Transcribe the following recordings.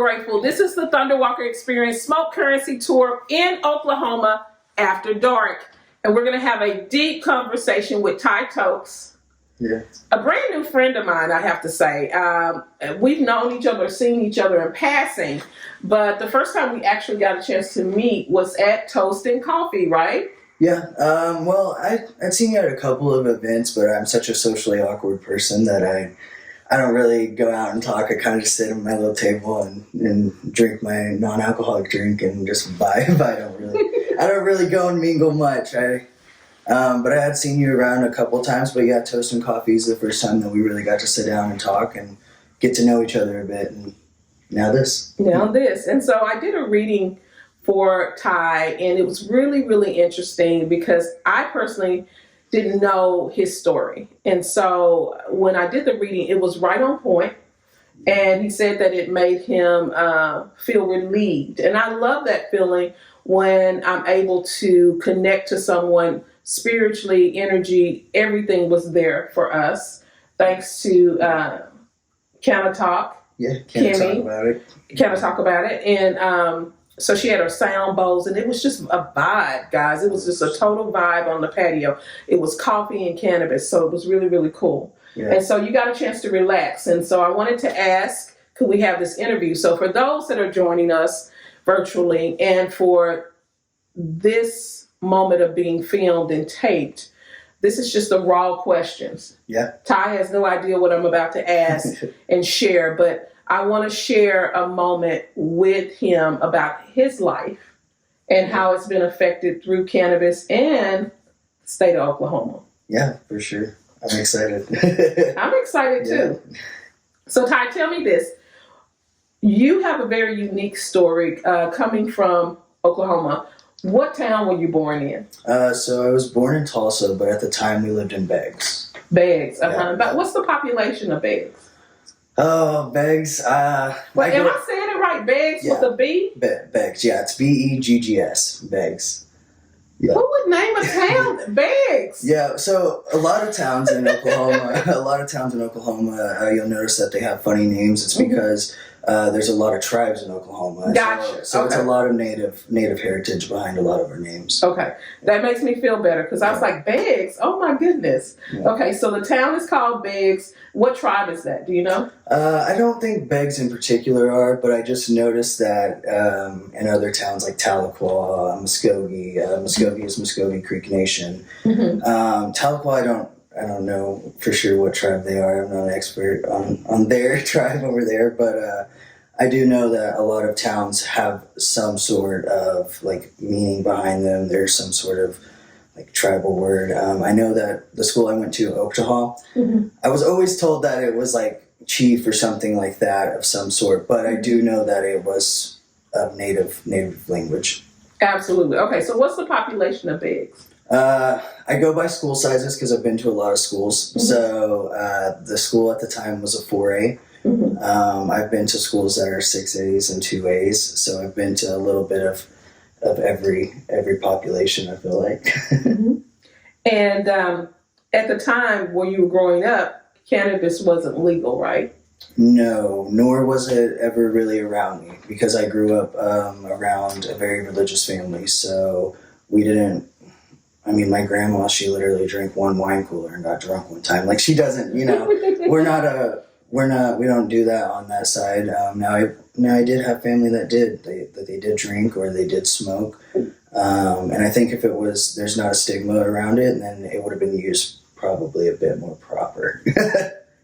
grateful. This is the Thunderwalker Experience Smoke Currency Tour in Oklahoma after dark. And we're going to have a deep conversation with Tye Tokes. Yeah. A brand new friend of mine, I have to say. We've known each other, seen each other in passing, but the first time we actually got a chance to meet was at Toast and Coffee, right? Yeah. Well, I'd seen you at a couple of events, but I'm such a socially awkward person that I don't really go out and talk. I kind of just sit at my little table and drink my non-alcoholic drink and just vibe. I don't really go and mingle much. But I had seen you around a couple of times. But yeah, Toast and Coffee is the first time that we really got to sit down and talk and get to know each other a bit. And now this. And so I did a reading for Tye, and it was really, really interesting because I personally didn't know his story. And so when I did the reading, it was right on point. And he said that it made him feel relieved. And I love that feeling when I'm able to connect to someone spiritually, energy, everything was there for us. Thanks to Canna Talk. Yeah, Canna Talk about it. Canna Talk about it. And so she had her sound bowls, and it was just a vibe, guys. It was just a total vibe on the patio. It was coffee and cannabis, so it was really, really cool. Yeah. And so you got a chance to relax. And so I wanted to ask, could we have this interview? So for those that are joining us virtually, and for this moment of being filmed and taped, this is just the raw questions. Yeah. Tye has no idea what I'm about to ask and share, but I want to share a moment with him about his life and how it's been affected through cannabis and the state of Oklahoma. Yeah, for sure. I'm excited. I'm excited too. Yeah. So Tye, tell me this. You have a very unique story coming from Oklahoma. What town were you born in? So I was born in Tulsa, but at the time we lived in Beggs. Beggs, uh-huh. But what's the population of Beggs? Oh, Beggs. Wait, am I saying it right? Beggs with a B? Beggs, yeah. It's Beggs. Beggs. Yeah. Who would name a town Beggs? Yeah, so a lot of towns in Oklahoma, you'll notice that they have funny names. It's because there's a lot of tribes in Oklahoma. Gotcha. So it's a lot of native heritage behind a lot of our names. Okay. That makes me feel better because I was like, Beggs? Oh my goodness. Yeah. Okay, so the town is called Beggs. What tribe is that? Do you know? I don't think Beggs in particular are, but I just noticed that in other towns like Tahlequah, Muskogee. Muskogee is Muskogee Creek Nation. Mm-hmm. Tahlequah, I don't know for sure what tribe they are. I'm not an expert on their tribe over there, but I do know that a lot of towns have some sort of like meaning behind them. There's some sort of like tribal word. I know that the school I went to, Oktahal, mm-hmm. I was always told that it was like chief or something like that of some sort, but I do know that it was of native language. Absolutely. Okay, so what's the population of Beggs? I go by school sizes because I've been to a lot of schools. Mm-hmm. So the school at the time was a 4A. Mm-hmm. I've been to schools that are 6As and 2As. So I've been to a little bit of every population, I feel like. Mm-hmm. And at the time when you were growing up, cannabis wasn't legal, right? No, nor was it ever really around me because I grew up around a very religious family. So we didn't. I mean, my grandma, she literally drank one wine cooler and got drunk one time. Like she doesn't, we don't do that on that side. Now I did have family that they did drink or they did smoke. And I think if there's not a stigma around it, then it would have been used probably a bit more proper.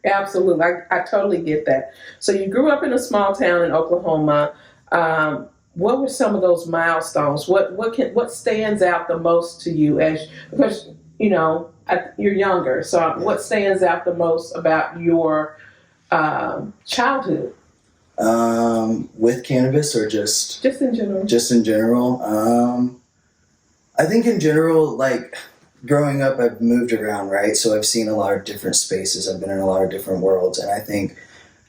Absolutely. I totally get that. So you grew up in a small town in Oklahoma. What were some of those milestones? What stands out the most to you because you're younger. So yeah. What stands out the most about your childhood? With cannabis or just in general? Just in general. I think in general, like growing up, I've moved around, right? So I've seen a lot of different spaces. I've been in a lot of different worlds, and I think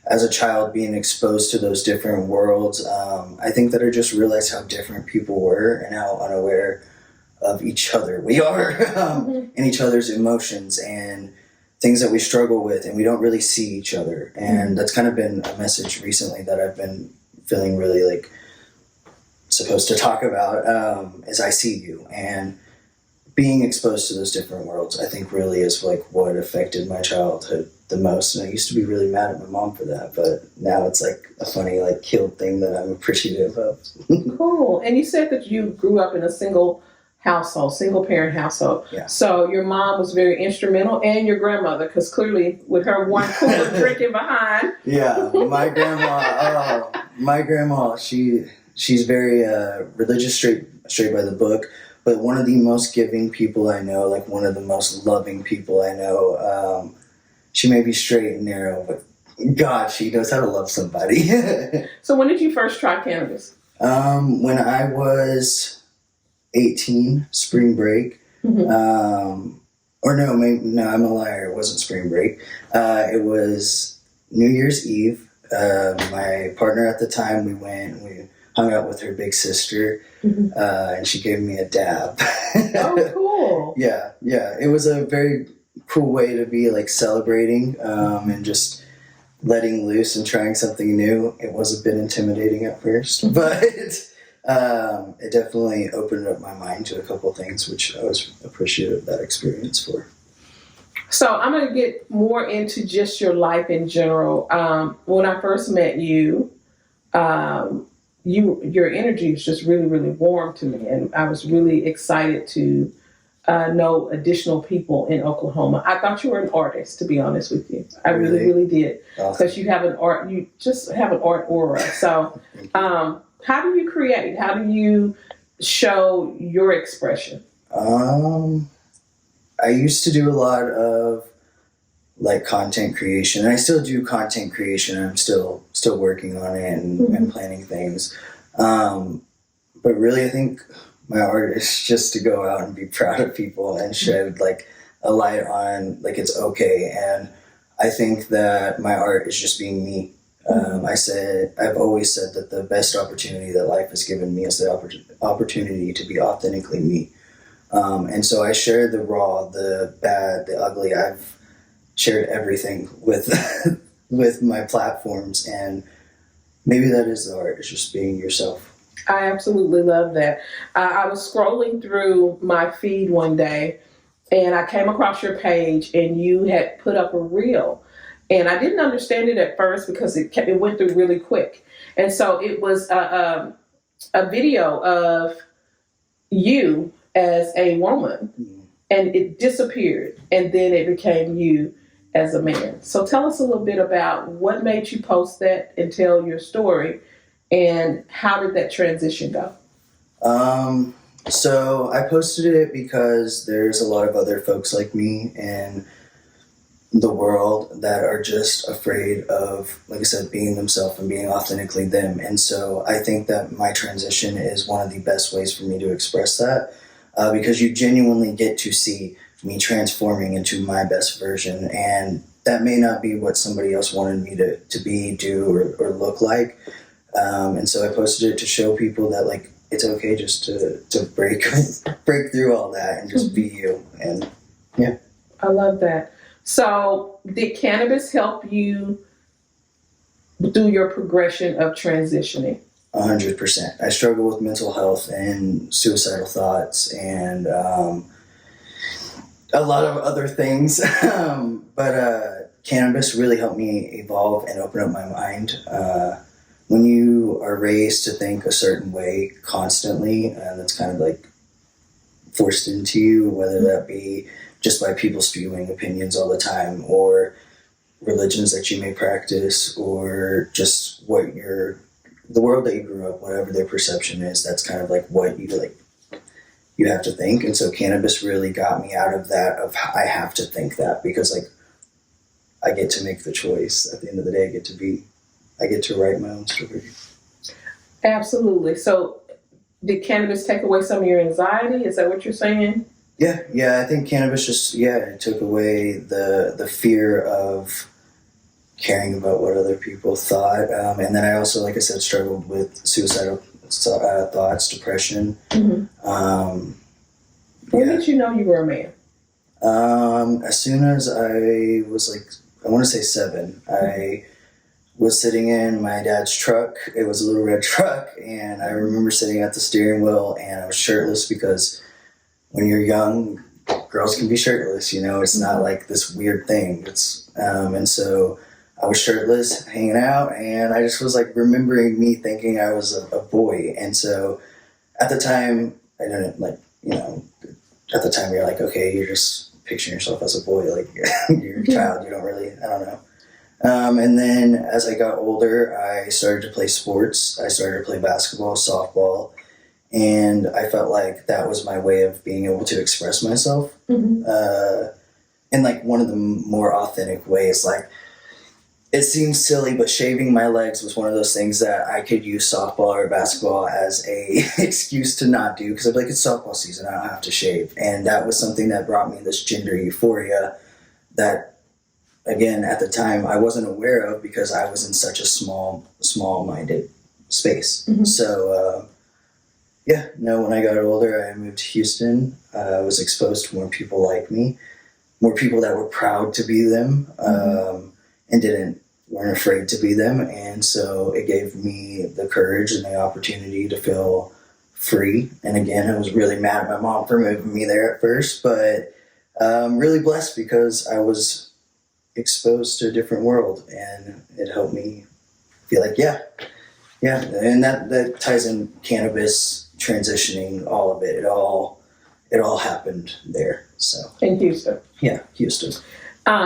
as a child being exposed to those different worlds, I think that I just realized how different people were and how unaware of each other we are and each other's emotions and things that we struggle with, and we don't really see each other. And that's kind of been a message recently that I've been feeling really like supposed to talk about is I See You. And being exposed to those different worlds, I think really is like what affected my childhood the most. And I used to be really mad at my mom for that, but now it's like a funny, like killed thing that I'm appreciative of. Cool. And you said that you grew up in a single parent household. Yeah. So your mom was very instrumental, and your grandmother, because clearly with her one cooler drinking behind. Yeah, my grandma, she's very religious, straight by the book, but one of the most giving people I know, like one of the most loving people I know. She may be straight and narrow, but God, she knows how to love somebody. So when did you first try cannabis? When I was 18, spring break. Mm-hmm. Or no, I'm a liar. It wasn't spring break. It was New Year's Eve. My partner at the time, we hung out with her big sister, Mm-hmm. and she gave me a dab. Oh, cool. Yeah. It was a very cool way to be like celebrating and just letting loose and trying something new. It was a bit intimidating at first, but it definitely opened up my mind to a couple things, which I was appreciative of that experience for. So I'm going to get more into just your life in general. When I first met you, your energy was just really, really warm to me, and I was really excited to know additional people in Oklahoma. I thought you were an artist, to be honest with you. I really, really did, because you just have an art aura. So, how do you create? How do you show your expression? I used to do a lot of like content creation, and I still do content creation. I'm still working on it and planning things. But really, I think my art is just to go out and be proud of people and shed like a light on like it's okay. And I think that my art is just being me. I've always said that the best opportunity that life has given me is the opportunity to be authentically me. And so I share the raw, the bad, the ugly. I've shared everything with with my platforms, and maybe that is the art, is just being yourself. I absolutely love that. I was scrolling through my feed one day, and I came across your page, and you had put up a reel. And I didn't understand it at first because it went through really quick. And so it was a video of you as a woman, and it disappeared, and then it became you as a man. So tell us a little bit about what made you post that and tell your story, and how did that transition go? So I posted it because there's a lot of other folks like me in the world that are just afraid of, like I said, being themselves and being authentically them. And so I think that my transition is one of the best ways for me to express that, because you genuinely get to see me transforming into my best version. And that may not be what somebody else wanted me to be, do, or look like. And so I posted it to show people that like it's okay just to break through all that and just be you. And yeah. I love that. So did cannabis help you through your progression of transitioning? 100%. I struggle with mental health and suicidal thoughts and a lot of other things. But cannabis really helped me evolve and open up my mind. When you are raised to think a certain way constantly, and that's kind of like forced into you, whether that be just by people spewing opinions all the time, or religions that you may practice, or just the world that you grew up, whatever their perception is, that's kind of like what you have to think. And so cannabis really got me out of that, of I have to think that, because like I get to make the choice. At the end of the day, I get to write my own story. Absolutely. So did cannabis take away some of your anxiety? Is that what you're saying? Yeah. I think cannabis just, it took away the fear of caring about what other people thought. And then I also, like I said, struggled with suicidal thoughts, depression. Mm-hmm. When did you know you were a man? As soon as I was like, I want to say 7, I was sitting in my dad's truck. It was a little red truck, and I remember sitting at the steering wheel, and I was shirtless because when you're young, girls can be shirtless. You know, it's not like this weird thing. And so I was shirtless, hanging out, and I just was like remembering me thinking I was a boy. And so at the time, I didn't like, you know, at the time you're like, okay, you're just picturing yourself as a boy, like you're a child. You don't really, I don't know. And then as I got older, I started to play sports. I started to play basketball, softball, and I felt like that was my way of being able to express myself in like one of the more authentic ways. Like, it seems silly, but shaving my legs was one of those things that I could use softball or basketball as a excuse to not do, because I'd be like, it's softball season, I don't have to shave. And that was something that brought me this gender euphoria that, again, at the time I wasn't aware of because I was in such a small-minded space. So, when I got older, I moved to Houston. I was exposed to more people like me, more people that were proud to be them, and weren't afraid to be them. And so it gave me the courage and the opportunity to feel free. And again, I was really mad at my mom for moving me there at first, but really blessed because I was exposed to a different world, and it helped me feel like, and that ties in cannabis, transitioning, all of it. It all happened there. So in Houston. Yeah, Houston.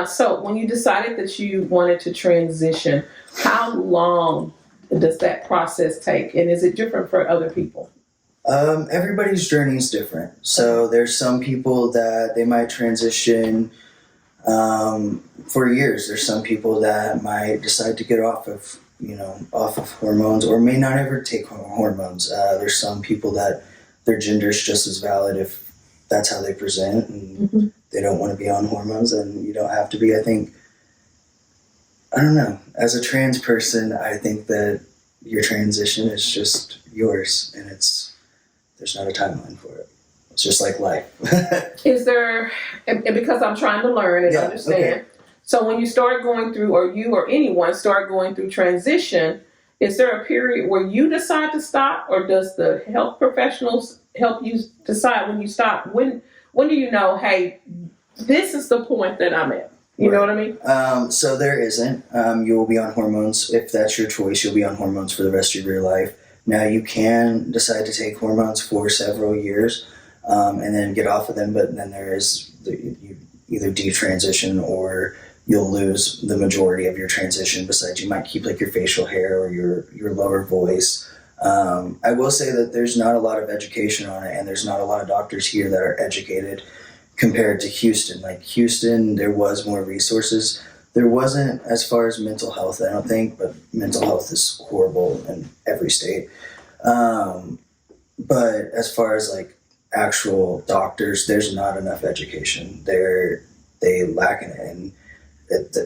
So when you decided that you wanted to transition, how long does that process take? And is it different for other people? Everybody's journey is different. So there's some people that they might transition for years. There's some people that might decide to get off of hormones, or may not ever take hormones. There's some people that their gender is just as valid if that's how they present, and they don't want to be on hormones, and you don't have to be. I don't know. As a trans person, I think that your transition is just yours, and there's not a timeline for it. It's just like life. Is there, and because I'm trying to learn and understand, okay. So when you start going through, or you or anyone start going through transition, is there a period where you decide to stop, or does the health professionals help you decide when you stop? When do you know, hey, this is the point that I'm at? You know what I mean? So there isn't. You will be on hormones. If that's your choice, you'll be on hormones for the rest of your life. Now, you can decide to take hormones for several years and then get off of them, but then you either detransition or you'll lose the majority of your transition. Besides, you might keep like your facial hair or your lower voice. I will say that there's not a lot of education on it, and there's not a lot of doctors here that are educated compared to Houston. Like Houston, there was more resources. There wasn't as far as mental health, I don't think, but mental health is horrible in every state. But as far as like actual doctors, there's not enough education. They lack in it, and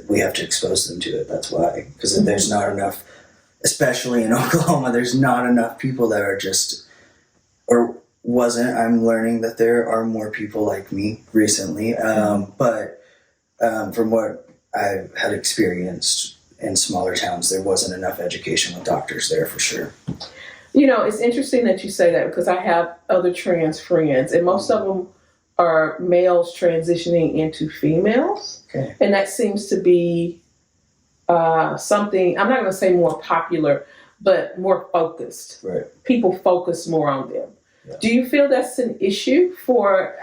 we have to expose them to it. That's why, because there's not enough, especially in Oklahoma, there's not enough people that are just, or wasn't. I'm learning that there are more people like me recently, but from what I've had experienced in smaller towns, there wasn't enough education with doctors there for sure. You know, it's interesting that you say that, because I have other trans friends, and most of them are males transitioning into females. Okay. And that seems to be something, I'm not going to say more popular, but more focused. Right. People focus more on them. Yeah. Do you feel that's an issue for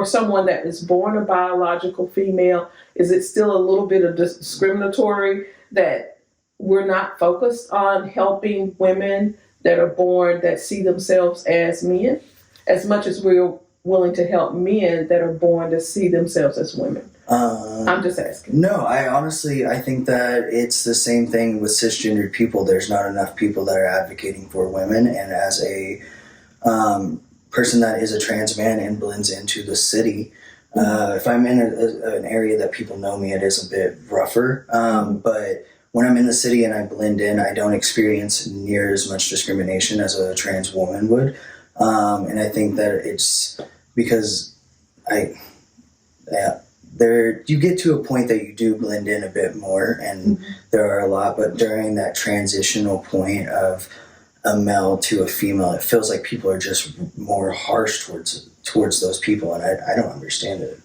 someone that is born a biological female? Is it still a little bit of discriminatory that we're not focused on helping women that are born that see themselves as men, as much as we're willing to help men that are born to see themselves as women? I'm just asking. No, I think that it's the same thing with cisgendered people. There's not enough people that are advocating for women, and as a person that is a trans man and blends into the city, if I'm in an area that people know me, it is a bit rougher, but when I'm in the city and I blend in, I don't experience near as much discrimination as a trans woman would. And I think that it's because there you get to a point that you do blend in a bit more, and there are a lot, but during that transitional point of a male to a female, it feels like people are just more harsh towards those people, and I don't understand it.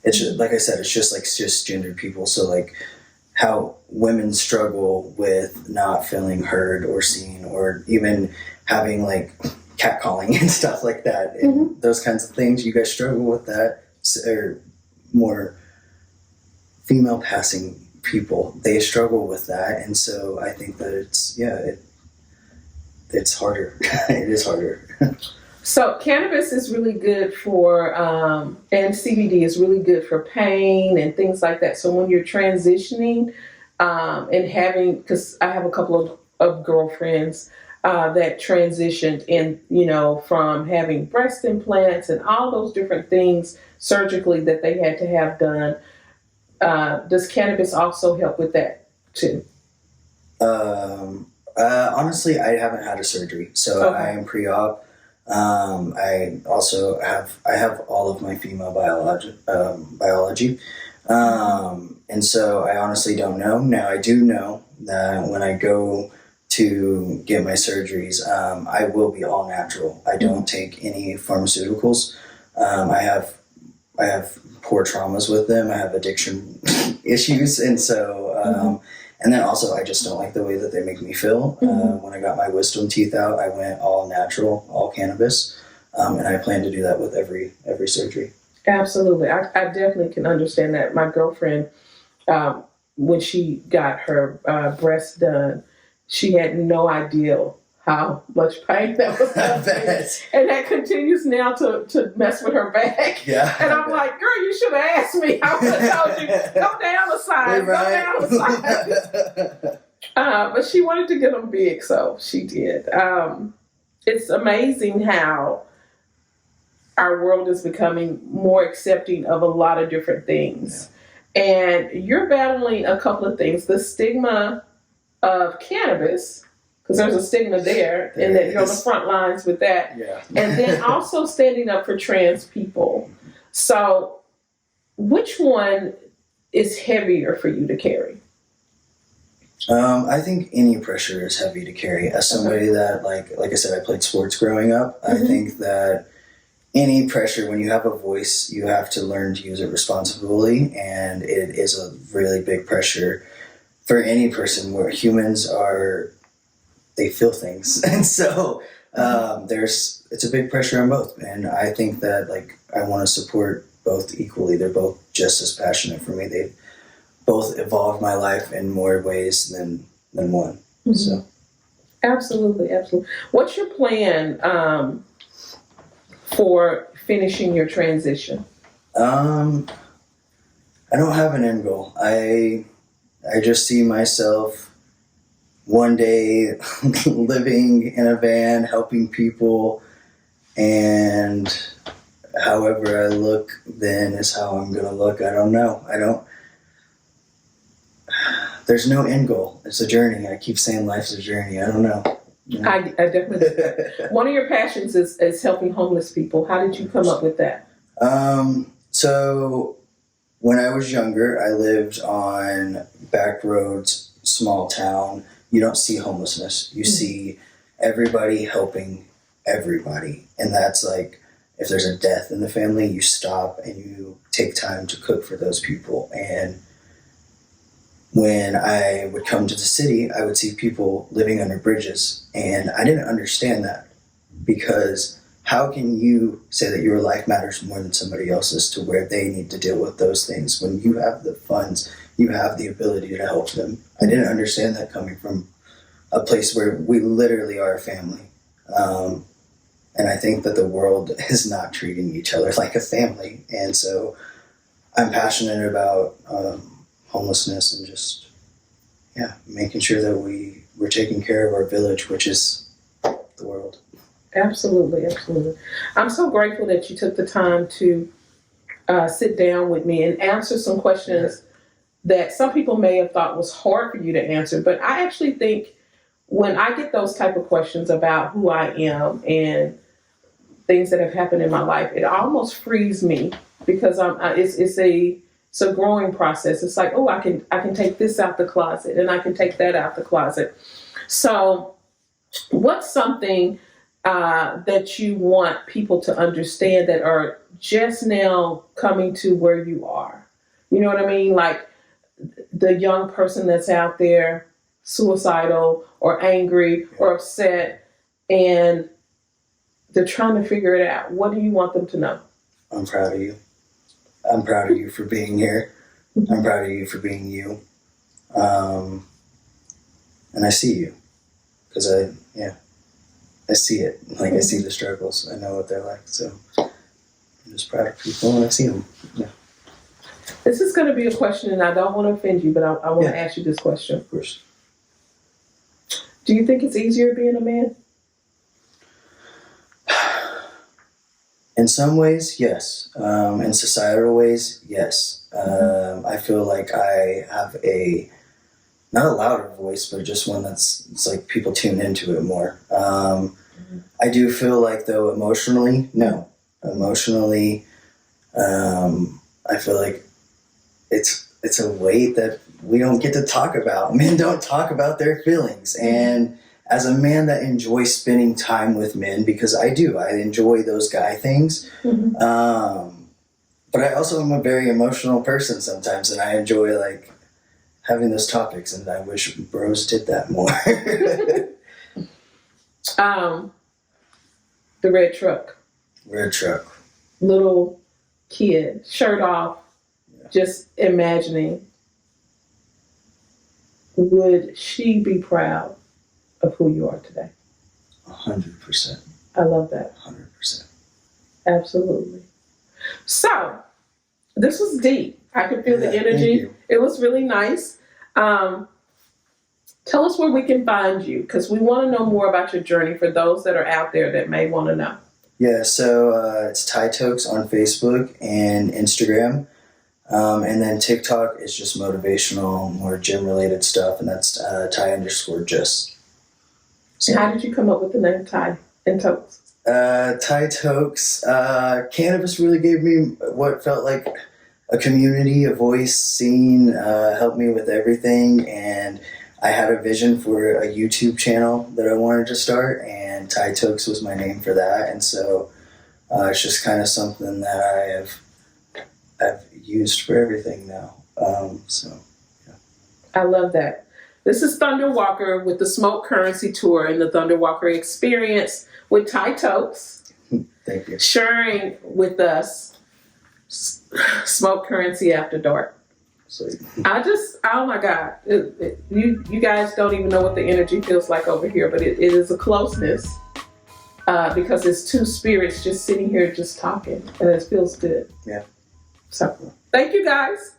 It's just, like I said, it's just like cisgender people. So like how women struggle with not feeling heard or seen, or even having like catcalling and stuff like that, and those kinds of things. You guys struggle with that, or more female passing people, they struggle with that, and so I think that it's harder. It is harder. So cannabis is really good for, and CBD is really good for pain and things like that. So when you're transitioning and having, because I have a couple of girlfriends that transitioned in, from having breast implants and all those different things surgically that they had to have done. Does cannabis also help with that too? Honestly, I haven't had a surgery, so Okay. I am pre-op. I also have all of my female biology, and so I honestly don't know. Now I do know that when I go to get my surgeries, I will be all natural. I don't take any pharmaceuticals. I have poor traumas with them. I have addiction issues, and so. And then also, I just don't like the way that they make me feel. When I got my wisdom teeth out, I went all natural, all cannabis, and I plan to do that with every surgery. Absolutely. I definitely can understand that. My girlfriend, when she got her breast done, she had no idea how much pain that was causing. And that continues now to mess with her back. Yeah. And I'm like, girl, you should have asked me. I would have told you, go down the side, go down the side. But she wanted to get them big, so she did. It's amazing how our world is becoming more accepting of a lot of different things. And you're battling a couple of things. The stigma of cannabis, because there's a stigma there, and that you're on the front lines with that. Yeah. And then also standing up for trans people. So which one is heavier for you to carry? I think any pressure is heavy to carry. As somebody that, like I said, I played sports growing up, I think that any pressure, when you have a voice, you have to learn to use it responsibly, and it is a really big pressure for any person, where humans they feel things. And so it's a big pressure on both. And I think that I want to support both equally. They're both just as passionate for me. They've both evolved my life in more ways than one. So Absolutely. What's your plan for finishing your transition? I don't have an end goal. I just see myself one day living in a van, helping people, and however I look then is how I'm going to look. I don't know. There's no end goal. It's a journey. I keep saying life's a journey. I don't know. I definitely. One of your passions is helping homeless people. How did you come up with that? So when I was younger, I lived on back roads, small town. You don't see homelessness. You see everybody helping everybody. And that's like, if there's a death in the family, you stop and you take time to cook for those people. And when I would come to the city, I would see people living under bridges. And I didn't understand that, because how can you say that your life matters more than somebody else's, to where they need to deal with those things when you have the funds, you have the ability to help them? I didn't understand that coming from a place where we literally are a family. And I think that the world is not treating each other like a family. And so I'm passionate about homelessness and just, making sure that we're taking care of our village, which is the world. Absolutely. I'm so grateful that you took the time to sit down with me and answer some questions that some people may have thought was hard for you to answer. But I actually think when I get those type of questions about who I am and things that have happened in my life, it almost frees me, because It's a growing process. It's like, oh, I can take this out the closet and I can take that out the closet. So what's something that you want people to understand that are just now coming to where you are? You know what I mean? Like the young person that's out there suicidal or angry or upset, and they're trying to figure it out. What do you want them to know? I'm proud of you. I'm proud of you for being here. I'm proud of you for being you. And I see you. Because I see it. Like, I see the struggles. I know what they're like. So I'm just proud of people and I see them. Yeah. This is going to be a question, and I don't want to offend you, but I want to ask you this question. Of course. Do you think it's easier being a man? In some ways, yes. In societal ways, yes. I feel like I have not a louder voice, but just one it's like people tune into it more. I do feel like, though, emotionally, no. Emotionally, I feel like it's a weight that we don't get to talk about. Men don't talk about their feelings. And as a man that enjoys spending time with men, because I enjoy those guy things. But I also am a very emotional person sometimes, and I enjoy like having those topics, and I wish bros did that more. The red truck. Red truck. Little kid, shirt off, just imagining. Would she be proud of who you are today? 100%. I love that. 100%. Absolutely. So, this was deep. I could feel the energy. It was really nice. Tell us where we can find you, because we want to know more about your journey for those that are out there that may want to know. Yeah, so it's Tye Tokes on Facebook and Instagram. And then TikTok is just motivational, more gym-related stuff, and that's Tye_just. So, how did you come up with the name Tye and Tokes? Tye Tokes. Cannabis really gave me what felt like a community, a voice, scene, helped me with everything, and I had a vision for a YouTube channel that I wanted to start, and Tye Tokes was my name for that, and so it's just kind of something that I've used for everything now. I love that. This is Thunder Walker with the Smoke Currency Tour and the Thunder Walker Experience with Tye Tokes. Thank you. Sharing with us Smoke Currency After Dark. Sweet. Oh my God. You guys don't even know what the energy feels like over here, but it is a closeness because it's two spirits just sitting here just talking, and it feels good. Yeah. So, thank you guys.